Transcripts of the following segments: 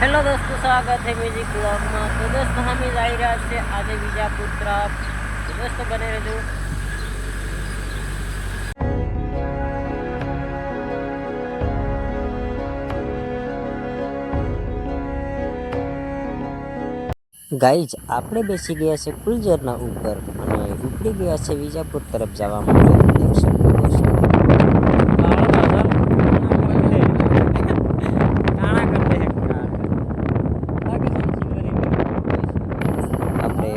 Hello दोस्तों, स्वागत है म्यूजिक ब्लॉग में। तो दोस्तों हम जा रहा है आज विजापुर तरफ। तो दोस्तों बने रहो। गाइज આપણે બેસી ગયા છે કુલજરના ઉપર અને ઉપડી ગયા છે વિજાપુર તરફ જવા માટે। દેખ શકો દોસ્તો આપણે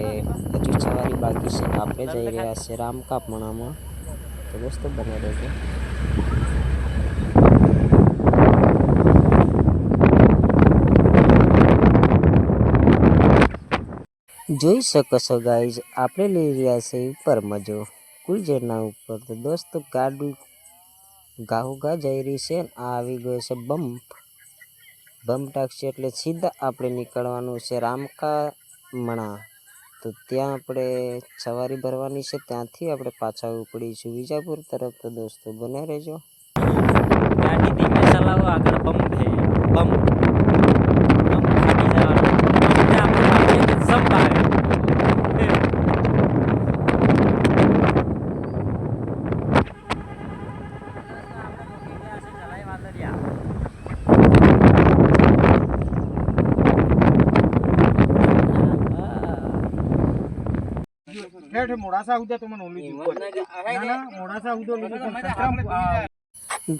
હજુ સવારી બાકી છે। આપણે જઈ રહ્યા છે રામકાપણામાં। તો દોસ્તો બને રહેજો। જોઈ શકો છો ગાઈઝ, આપણે લઈ રહ્યા છે ઉપર મજો કુલજરના ઉપર। તો દોસ્તો ગાડી ગાહુગા જઈ રહી છે। આ આવી ગયો છે બમ્પ ટાકશે એટલે સીધા આપણે નીકળવાનું છે રામકામણા। તો ત્યાં આપણે સવારી ભરવાની છે, ત્યાંથી આપણે પાછા ઉપડીશું વિજાપુર તરફ। તો દોસ્તો બને રહેજો। ગાડી ધીમે ચલાવો, આગળ બમ્પ છે, બમ્પ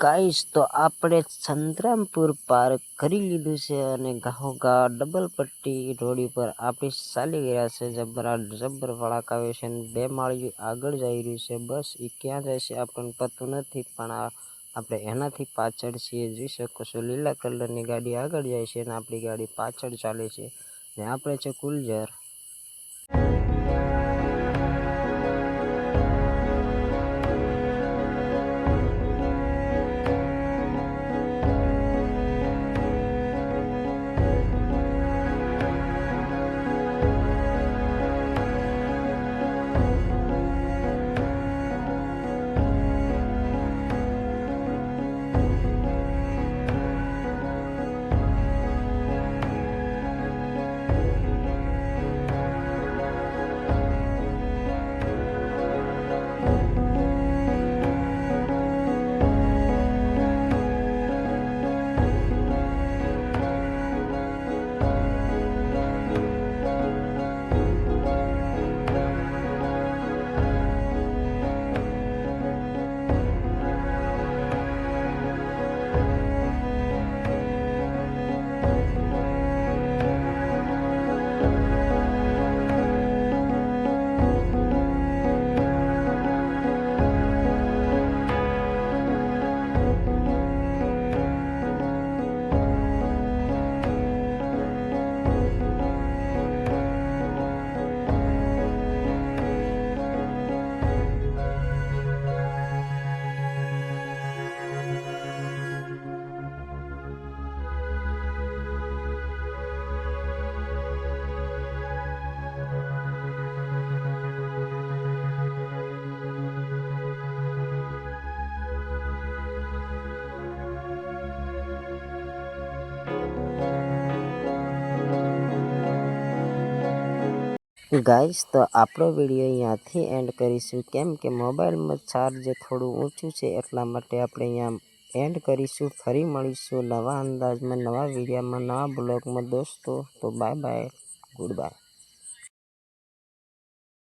ગાઈસ તો આપણે સંતરામપુર પાર કરી લીધું છે અને ગાહોગા ડબલ પટ્ટી રોડી પર આપણે ચાલી ગયા છે। જબ્બર વળાકાવે છે, 2 માળિયું આગળ જઈ રહ્યું છે। બસ એ ક્યાં જાય છે આપણને પતું નથી, પણ આપણે એનાથી પાછળ છીએ। જોઈ શકો છો લીલા કલરની ગાડી આગળ જાય છે અને આપણી ગાડી પાછળ ચાલે છે ને આપણે છે કુલજર। ગાઈસ તો આપણો વિડીયો અહીંયાથી એન્ડ કરીશું, કેમ કે મોબાઈલમાં ચાર્જ થોડું ઊંચું છે એટલા માટે આપણે અહીંયા એન્ડ કરીશું। ફરી મળીશું નવા અંદાજમાં, નવા વિડીયોમાં, નવા બ્લોગમાં દોસ્તો। તો બાય બાય, ગુડ બાય।